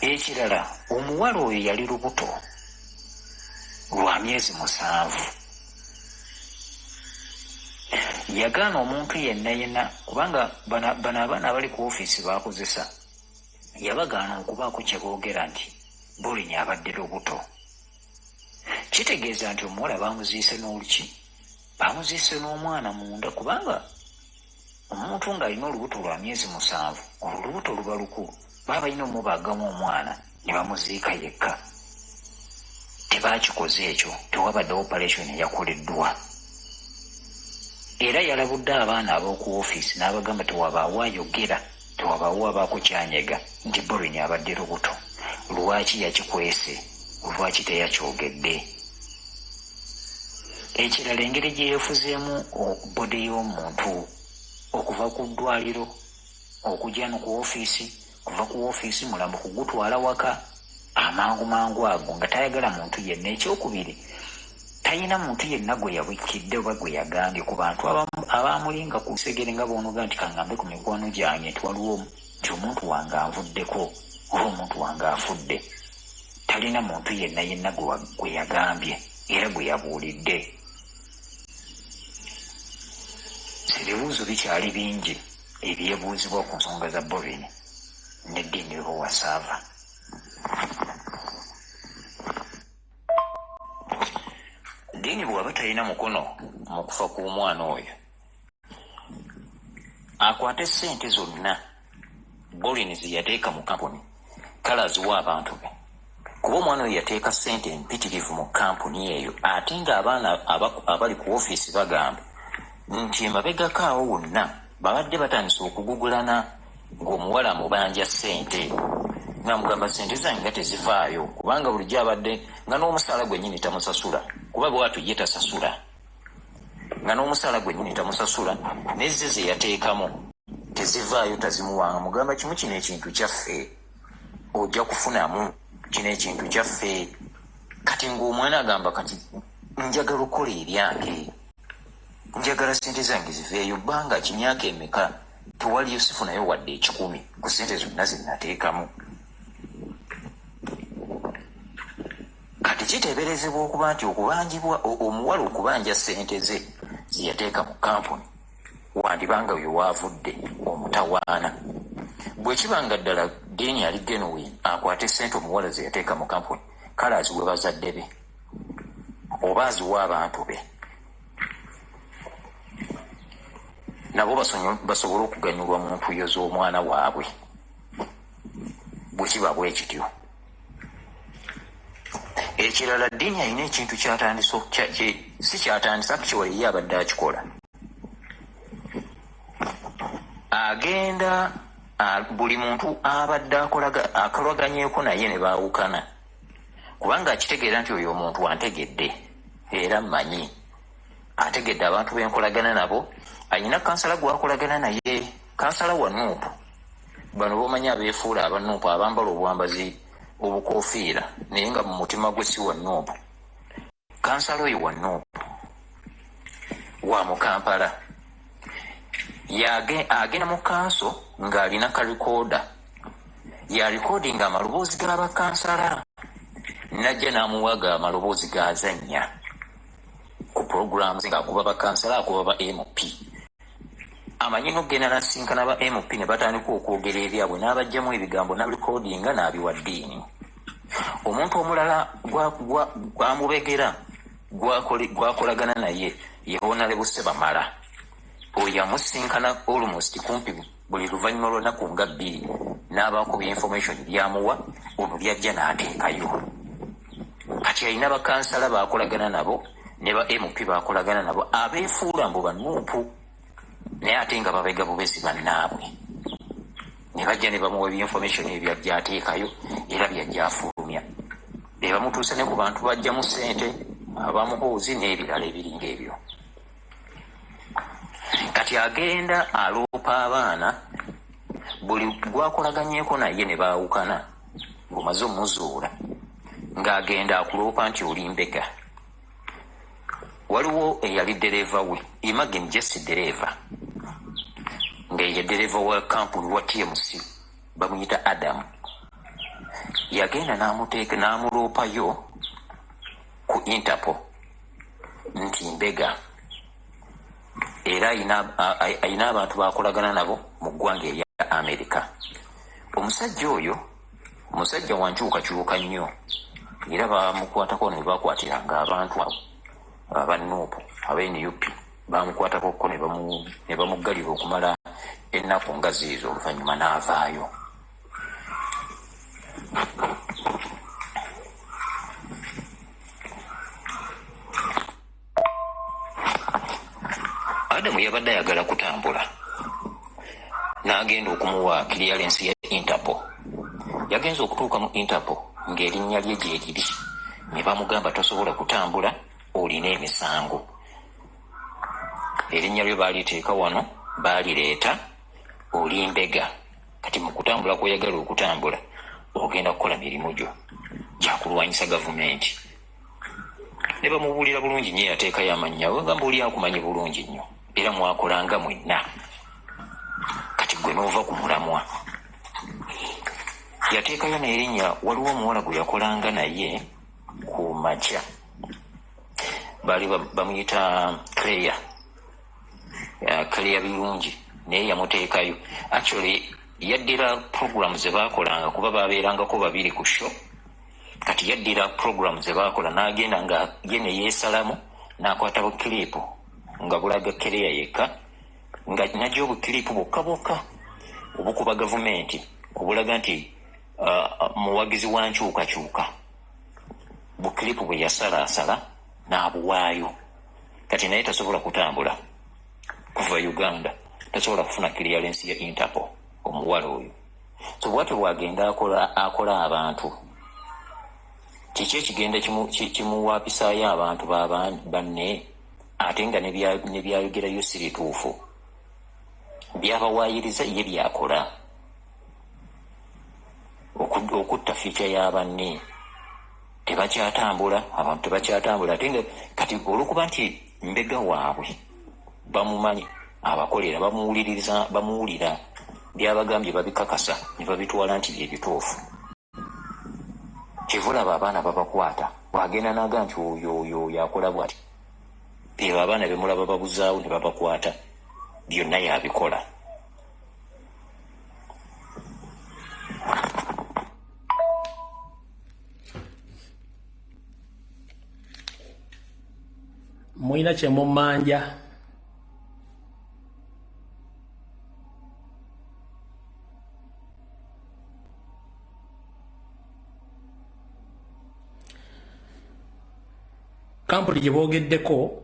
Ekirala, omuwala oyo yali lubuto lwa myezi 7. Yagaana omuntu yenna kubanga bano abaana abali ku woofiisi baakozesa, yabagaana okubaako kye boogera nti Borin abadde lubuto. Kitegeeza nti omuwala baamuziise n'oluki? Baamuziise n'omwana munda, kubanga omuntu ng'alina olubuto lwa myezi 7, olwo olubuto luba lukulu, baba balina omubaagamu omwana ne bamuziika yekka. Tebaakikoze ekyo, tewabadde operation eyakoleddwa. Era yalabudde abaana ab'oku woofiisi n'abagamba tewabaawo ayogera, tewabaawo abaako kyanyega nti Borin abadde lubuto. Lwaki yakikwese? Lwaki teyakyogedde? Ekirala, engeri gye yeefuzeemu bode y'omuntu okuva ku ddwaliro okujja no ku woofiisi, kuva ku woofiisi mulambo kugutwala waka amangu ago nga tayagala muntu yenna. Ekyokubiri, talina muntu yenna gwe yabikidde oba gwe yagambye ku bantu abaamulinga ku segere nga boonoga nti kangambe ku mikwano gyange nti waliwo nti omuntu wange anvuddeko oba omuntu wange afudde. Talina muntu yenna gwe yagambye era gwe yabuulidde. Ebibuuzo bikyali bingi ebyebuuzibwa ku nsonga za Borin n'eddiini bwe wasaava. Abagenyi bw'aba talina mukono mu kufa kw'omwana oyo akwate ssente zonna Bolin ze yateeka mu kampuni kale aziwa abantu be, kuba omwana oyo yateeka ssente empitirivu mu kampuni eyo ate ng'abaana abali ku ofiisi bagamba nti emabegako awo wonna babadde batandise okugugulana ng'omuwala amubanja ssente ng'amugamba ssente zange nga tezifaayo kubanga bulijjo abadde nga n'omusaala gwennyini tamusasula kuba bwatu ye tasasula nga n'omusaala gwennyini tamusasula nezze ze yateekamu tezivaayo tazimuwanga mugamba kimu kino ekintu kyaffe ojja kufunamu kino ekintu kyaffe kati ng'omwana agamba kati njagala okukola ebyange njagala ssente zange ziveeyo bbanga kimyaka emeka tewaliyo sifunayo wadde 10 ku ssente zonna zennateekamu. Kati kiteeberezebwa okuba nti okubanjibwa omuwala okubanja ssente ze ziyateeka mu kampuni wandibanga oyo waavudde omutawaana. Bwe kibanga ddala Deeni ali genuine akwate ssente omuwala ze yateeka mu kampuni kale aziwe bazadde be oba aziwa abantu be nabo basobole okuganyulwa mu mpuyo z'omwana waabwe bwe kiba bwe kityo. Ekirala Deeni alina ekintu kyatandisa si kyatandisa kikiwa ye abadde akikola. Agenda buli muntu abadde akolaganyeko naye ne baawukana kubanga akitegeera nti oyo omuntu antegedde era mmanyi ategedde abantu benkolagana nabo ayina kansala gwakolagana naye kansala wa Nuupu bano bomanyi abeefuula aba Nuupu abambala obwambazi obukofiira naye nga mu mutima gwe si wa Nuupu. Kansala oyo wa Nuupu wa mu Kampala agenda mu kanso ng'alina kalikoda yalikodinga amaloboozi g'abakansala najja n'amuwaga amaloboozi g'azannya ku programs ng'akuba bakansala akuba ba MP amanyi n'okugenda n'asinkana ba MP ne batandika okwogera ebyabwe n'abajjamu ebigambo n'alikodinga n'abiwa Deeni. Omuntu omulala gwamubegera gwakolagana naye ye Honorable Sebamala oyo amusinkana almost kumpi buli luvannyuma lw'ennaku nga 2 n'abaako information byamuwa ono byajja n'ateekayo. Kati alina bakansala baakolagana nabo ne ba MP baakolagana nabo abeefuula mbu banuupu naye ate nga babega bubezi bannaabwe ne bajja ne bamuwa information ebyajja ateekayo era byajja afulumya be bamutuusa ne ku bantu bajjamu ssente abamuhoozi n'ebirala ebiringa ebyo. Kati agenda aloopa abaana buli gwakolaganyeko naye ne baawukana ng'omaze omuzuula ng'agenda akuloopa nti oli mbega. Waliwo eyali dereeva we imagine just dereeva ng'eye dereeva wa kampuni wa TMC bamuyita Adam yagenda n'amuteeka n'amuloopayo ku Interpol nti mbega era ayina abantu bakolagana nabo mu ggwanga erya Amerika. Omusajja oyo musajja wankyukakyuka nnyo era bamukwatako ne bakwatiranga abantu abo aba Nuupu aba NUP bamukwatako ne bamuggalira okumala ennaku nga ziizo oluvannyuma n'avaayo. Adamu yabadde ayagala kutambula n'agenda okumuwa clearance ya Interpol. Yagenza okutuuka mu Interpol ng'erinnya lye gye liri ne bamugamba tosobola kutambula olina emisango. Erinnya lye baaliteeka wano baalireeta oli mbega. Kati mu kutambula kw'oyagala okutambula ogenda kukola mirimu gyo gyakulwanyisa gavumenti. Ne bamubuulira bulungi nnyo yateekayo amannya gamba oli akumanyi bulungi nnyo era mwakolanga mwenna kati gwe n'ova ku mulamwa. Yateekayo n'erinnya waliwo omuwala gwe yakolanga naye ku makya baali bamuyita Claire birungi naye yamuteekayo actually yaddira program ze baakolanga kuba baabeerangako babiri ku show. Kati yaddira program ze baakola n'agenda nga ye ne yeesalamu n'akwata bukilipu nga bulaga kereya yekka nga najja obukilipu bwokka obukuba gavumenti obulaga nti muwagizi wa nkyukakyuka bukilipu bwe yasalaasala n'abuwaayo kati naye tasobola kutambula kuva Uganda, tasobola kufuna clearance ya Interpol omuwala oyo. So bwatyo bwagenda akola abantu kiki ekigenda kimuwaapisaayo abantu banne ate nga ne byayogerayo si bituufu byabawaayiriza ye byakola okutta fiica y'abanne tebakyatambula abantu tebakyatambula ate nga kati olwokuba nti mbega waabwe bamumanyi abakolera bamuwulira byabagambye babikakasa ne babitwala nti byebituufu kivulaba abaana babakwata wagenda naga nti oyo yakola bwati byeba abaana bemulaba babuzaawo ne babakwata byonna yabikola. Mulina kye mumanja kampuni gye boogeddeko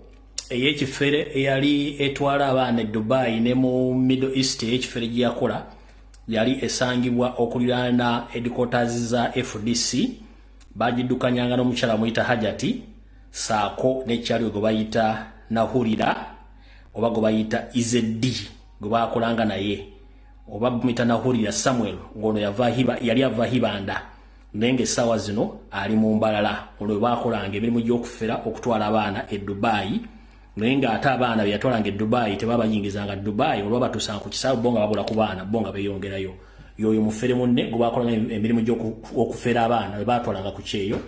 ey'ekifere eyali etwala abaana e Dubai ne mu Middle East ey'ekifere gye yakola yali esangibwa okuliraana headquarters za FDC bagiddukanyanga n'omukyala muyita Hajati saako n'ekyalo gwe bayita Nahurira oba gwe bayita Izeddi gwe baakolanga naye oba muyita Nahurira Samuel ng'ono yali ava Hibanda nenge essaawa zino ali mu Mbalala olwo baakolanga emirimu gy'okufera okutwala abaana e Dubai naye ng'ate abaana be yatwalanga e Dubai tebabayingizanga Dubai olwo batusanga ku kisaawe bo nga babula ku baana bo nga beeyongerayo yoyo mufere munne gwe baakolanga emirimu gy'okufera abaana be baatwalanga ku kyeyo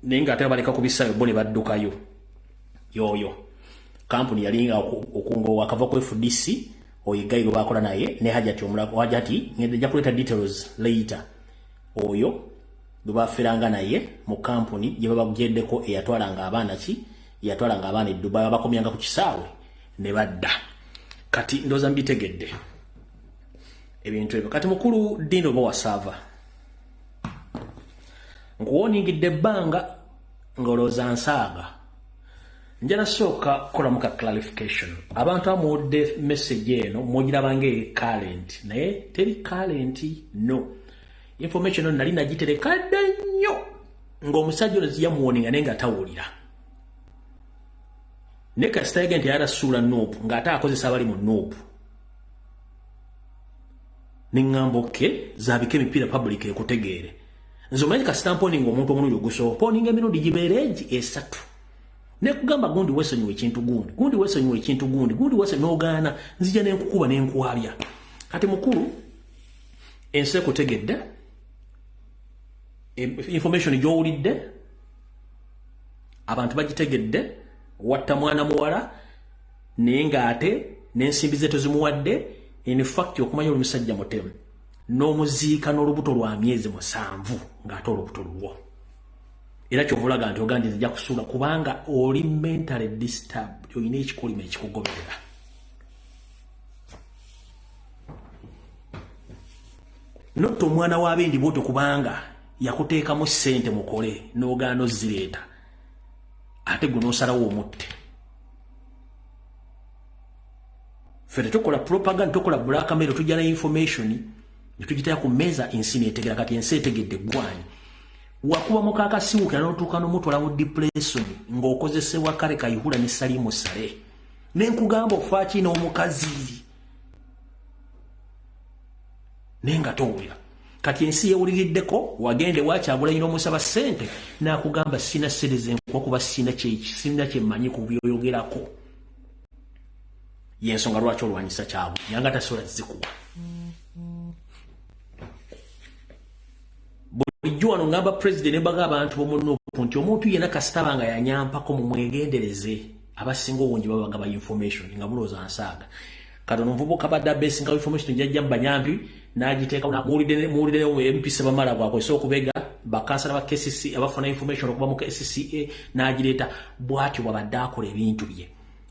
naye ng'ate baleka ku bisaawe bo ne baddukayo yoyo kampuni yalinga okungo akava ku FDC oyigairo baakola naye ne Hajati omulako Hajati ngenda kuleeta details later oyo dubaferanga naye mu kampuni gye babagujeddeko eyatwalanga abaana yatwalanga abaana e Dubai bakomyanga ku kisaawe ne badda kati ndoza mbitegedde ebintu ebyo kati mukulu Dindo Bowasava nkuwoningidde ebbanga ng'olowooza nsaaga njala sooka kukolamu ka clarification abantu amuwudde message eno mugirabanga current naye teri current no information nali nagitereka dda nnyo ng'omusajja ono ziyamuwoninga naye nga tawulira ne kasita agenti yarasuula noopu ng'ate akozesa abali mu noopu ne ŋŋamba oke zaabika emipiira public ekutegeere nze omanyi kasita mponinga omuntu omulungi ogusooka poninga emirundi gibeereegi esatu ne kugamba gundi weesonyiwa ekintu gundi weesonyiwa ekintu gundi n'ogaana nzija n'enkukuba n'enkwabya kati mukulu ensi ekutegedde information gy'owulidde abantu bagitegedde watta mwana muwala naye ng'ate n'ensimbi ze tozimuwadde in fact okumanya omusajja mutemu n'omuziika n'olubuto lwa myezi 7 ng'ate olubuto lulwo era kyovulaga nti ogandi zijja kusuula kubanga oli mentally disturbed olina ekikolima ekikugoberera notto omwana w'abendi bwoto kubanga yakuteekamu ssente mukole n'ogaana ozireeta ate gwe n'osalawo omutte ffe tetukola propaganda tukola blackmail tujja na information ne tugitaya ku mmeeza ensi neetegera kati ensi etegedde gwani wakuba mukakasiwukira n'otuuka n'omutwala mu depression ng'okozesebwa kale kayihula ne salimu sale nenkugamba okufa kino omukazi naye nga towulira kati ensi yewuliriddeko wagende wakyagulanyi n'omusaba ssente n'akugamba sina sereze kuba sina kyemmanyi ku byoyogerako yensonga lwaki olwanyisa kyabwe yanga tasobola zikuwa bulijjo wano ngamba president nebaga abantu bomunupu nti omuntu yena kasitaba nga yanyampako mumwegendereze abasinga obungi babaga ba information nga bulooza nsaaga kati omuvubuka badde abeesingawo information jajja mu banyambi n'agiteeka muwulidde empisa bamala gwakozesa okubega bakansala ba KCC abafuna information okuba mu KCCA n'agireeta bw'atyo bw'abadde akola ebintu bye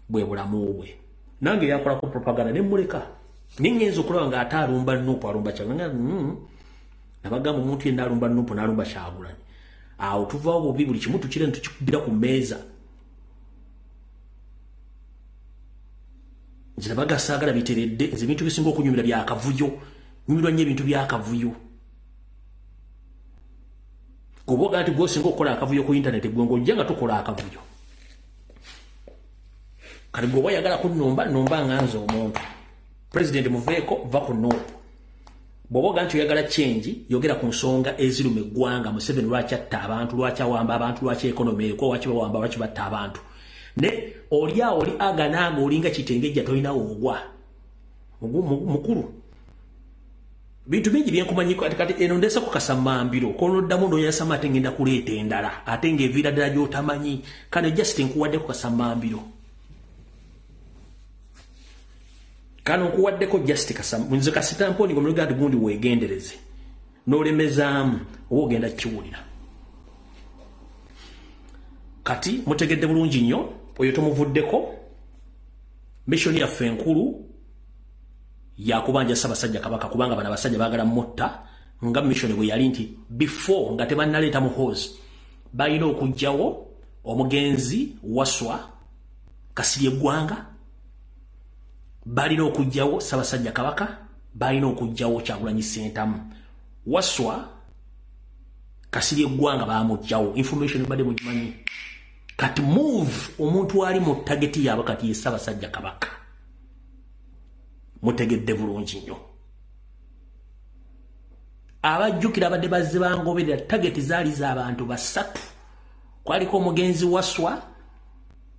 bwe bulamu bwe nange yakolako propaganda ne muleka ningenza okulaba ng'ate alumba Nuupu alumba Kyagulanyi nabagamba omuntu yenna alumba Nuupu n'alumba Kyagulanyi awo tuvaawo bubi buli kimu tukire tukikubira ku mmeeza nze nabaga saagala biteredde nze ebintu bisinga okunyumira byakavuyo nyumirwa nnyo ebintu byakavuyo kuboga nti gwosinga okukola akavuyo ku internet gwe ng'ojja nga tukola akavuyo kati gwe wayagala kunnomba nganza omuntu President muveeko va ku Nuupu bw'oboga nti oyagala change yogera ku nsonga eziruma eggwanga Museveni lwaki atta abantu lwaki awamba abantu lwaki ekonomi eko lwaki bawamba lwaki batta abantu ne oli awo oli agananga olinga kitengejja tolinawo ogwa mukulu bintu bingi byenkumanyiko kati eno ndesa ku kasamambiro konoddamu ndooyasama ate ngenda kuleeta endala ate ng'eviira ddala gy'otamanyi kane just nkuwadde ku kasamambiro kano nkuwaddeko just nze kasitamponi nga omuluga ati gundi weegendereze n'olemezaamu oba ogenda kiwulira kati mutegedde bulungi nnyo oyo tomuvuddeko missoni yaffe enkulu yakubanja Ssaabasajja Kabaka kubanga bano abasajja baagala mutta nga mission bwe yali nti before nga tebannaleeta muhoozi balina okugjawo omugenzi Waswa Kasirye Gwanga balina okugjawo Ssaabasajja Kabaka balina okugjawo Kyagulanyi Ssentamu Waswa Kasirye Gwanga baamugjawo information badde mugimanyi kati move omuntu ali mu target yaabwe kati ye Ssaabasajja Kabaka mutegedde bulungi nnyo abajjukira abadde bazze bangoberera target zaali z'abantu basatu kwaliko omugenzi Waswa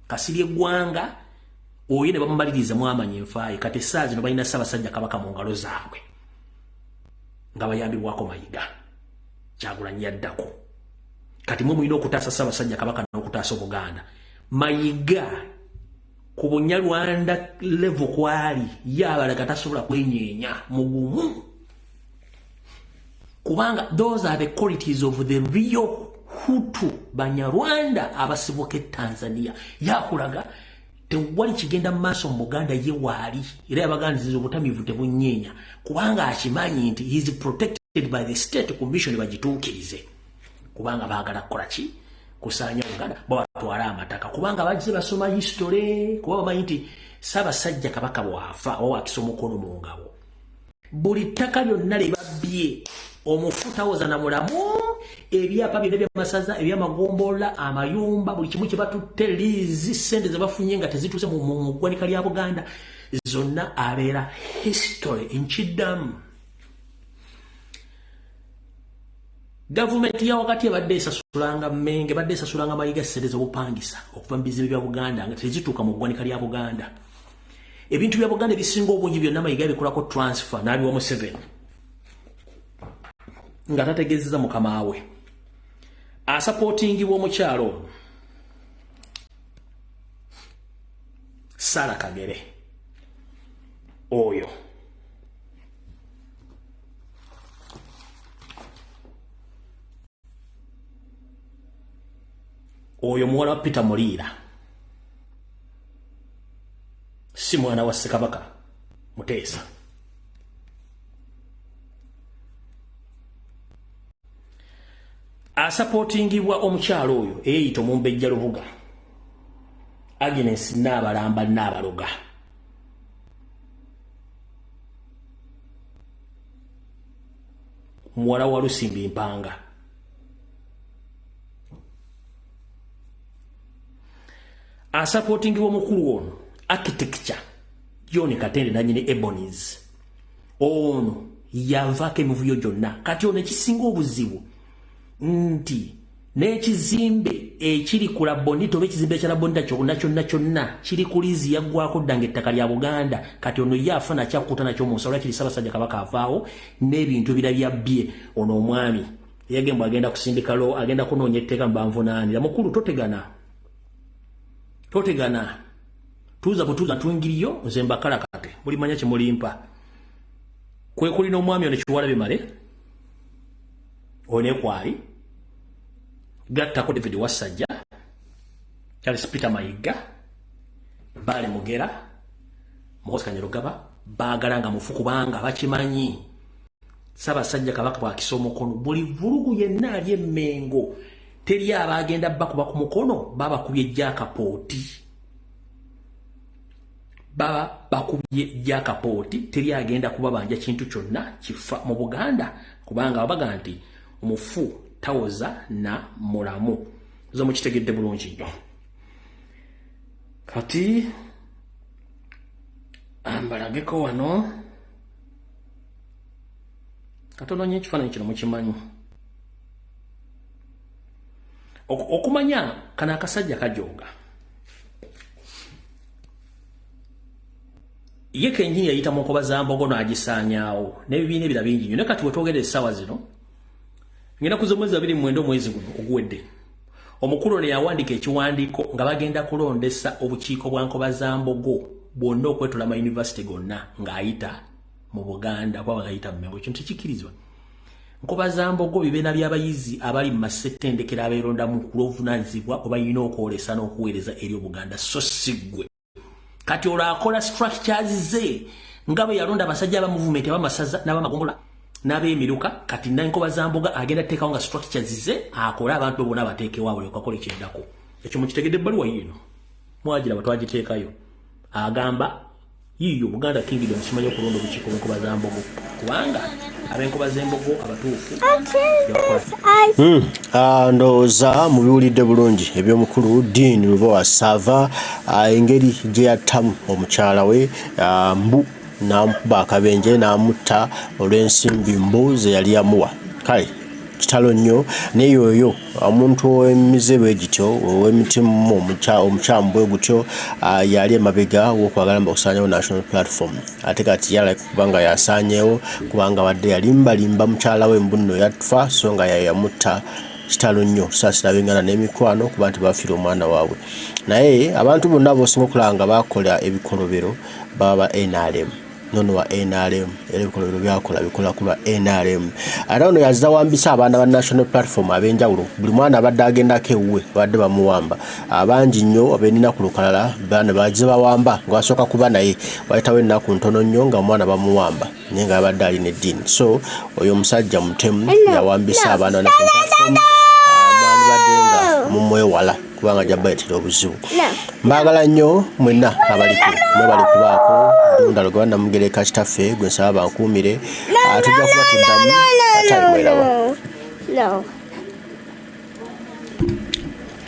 Kasirye Gwanga oyo ne bamumaliriza mwamanya enfaaye kati essaazi no balina Ssaabasajja Kabaka mu ngalo zaabwe nga bayambibwako Mayiga Kyagulanyi yaddako kati mwe mulina okutaasa Ssaabasajja Kabaka n'okutaasa Obuganda Mayiga ku Bunyarwanda level kwali yabalaga tasobola kwenyeenya mugumu kubanga those are the qualities of the real Hutu Banyarwanda abasibuke Tanzania yakulaga tewali kigenda mu maaso mu Buganda ye waali era yabaganiriza obutamiivu tebunyeenya kubanga akimanyi nti he is protected by the state commission bagituukirize kubanga baagala kukola ki kusaanya Buganda babatwala amataka kubanga bajje basoma history kuba bamanyi nti Ssaabasajja Kabaka bwafa oba wakisa omukono mu ngabo buli ttaka lyonna lye babbye omufuta woza na mulamu ebyapa byonna by'amasaza eby'amagombola amayumba buli kimu kye batutte liizi ssente ze bafunye nga tezituuse mu ggwanika lya Buganda zonna abeera history nkiddamu Government ya wakati ebadde esasulanga Menge badde esasulanga Mayiga ssente z'obupangisa okuva mu bizibu bya Buganda nga tezituuka mu ggwanika lya Buganda ebintu bya Buganda ebisinga obungi byonna Mayiga bikolako transfer n'abiwa Museveni nga tategeezeza mukama we asupportingibwa omukyalo Sarah Kagere oyo muwala wa Peter Muliira si mwana wa Ssekabaka Muteesa asupportingibwa omukyalo oyo eyeyita Omumbejja Lubuga Agnes Naabalamba Naabaloga muwala wa Lusimbi Mpanga asupportingibwa omukulu ono architecture John Katende nanyini Ebonies ono yavaako emivuyo gyonna kati ono ekisinga obuzibu nti n'ekizimbe ekiri ku Labonita oba ekizimbe ekya Labonita kyonna kiri ku liizi yaggwako ddanga ettaka lya Buganda kati ono ye afa nakyakuta nakyo mu nsalo kiri Ssaabasajja Kabaka avaawo n'ebintu ebira byabbye ono omwami yagembwa agenda kusindika agenda kunoonya etteeka mbanvunaanira mukulu totegana tuuza butuuza twingiriyo nze mbakalakate mulimanya kye mulimpa kwe kulina omwami ono Kiwalabe Male one kwali gattako David Wasajja, Charles Peter Mayiga, Bale Mugera, Moses Kanyarugaba, baagala nga mufu kubanga bakimanyi Ssaabasajja Kabaka bw'akisa omukono buli vulugu yenna ali Emmengo teri abagenda bakuba ku mukono babakubye Jakapooti. Baba bakubye Jakapooti teri agenda kubabanja kintu kyonna kifa mu Buganda kubanga babaga nti omufu tawoza na mulamu. Zo mukitegedde bulungi nnyo. Kati ambalageko wano katono nnyo ekifaananyi kino mukimanyi. Okumanya kana akasajja kajooga. Ye kenyini yayita mu nkoba za Mbogo n'agisaanyaawo n'ebibiina ebirala bingi nnyo. Ne kati wetwogera essaawa zino ngenda kuza omwezi 29 omwezi guno oguwedde omukulu ono yawandika ekiwandiiko nga bagenda kulondesa obukiiko bwa nkoba za Mbogo bwonna okwetula ama yunivasite gonna ng'ayita mu Buganda kuba bagayita mu Mmengo. Ekintu tekikirizibwa. Nkoba za Mbogo bibiina by'abayizi abali mu masettendekero abeerondamu ku lw'obuvunaanyizibwa bwe balina okwolesa n'okuweereza eri Obuganda so si ggwe. Kati olwakola structures ze nga bwe yalonda abasajja aba movement abamasaza n'abamagongola n'ab'emiruka kati n'enkoba za Mbogo agenda teekawo nga structures ze akole abantu bonna bateekewo awo okakola ekyeddako. Ekyo mukitegedde ebbaluwa yiino mwagira batwagiteekayo agamba yiyo Buganda Kingdom simanyi okulonda obukiiko bw'enkoba za Mbogo kubanga ab'enkoba z'Embogo abatuufu ndowooza mubiwulidde bulungi eby'omukulu Dean Lubowa Sava engeri gye yattamu omukyala we mbu n'amukuba akabenje n'amutta olw'ensimbi mbu ze yali yamuwa. Kale kitalo nnyo naye oyo omuntu ow'emize bwe gityo ow'emitimu omukyamu bwe gutyo yali emabega w'okwagala mba okusaanyawo national platform ate kati yala kubanga yasaanyeewo kubanga badde yalimbalimba mukyala we mbu nno yafa so nga yamutta. Kitalo nnyo tusaasira ab'enganda n'emikwano kuba nti bafiira omwana waabwe. Naye abantu bonna b'osinga okulaba nga bakola ebikolobero baba NRM nono wa NRM era ebikolobero byakola bikola ku lwa NRM. Ate ono yazza wambisa abaana ba national platform ab'enjawulo buli mwana abadde agendako ewuwe badde bamuwamba abangi nnyo ab'enina ku lukalala baana bagize bawamba nga basooka kuba naye wayitawo ennaku ntono nnyo nga omwana bamuwamba naye nga abadde alina eddiini. So oyo omusajja mutemu yawambisa abaana ba national platform abaana badde nga mumwewala kubanga jabayitira obuzibu. Mbagala nnyo mwenna abaliku mwebali kubaako ndalo gwana mugereka kitaffe gwe nsaba bankuumire tujja kuba tuddamu atali mweraba.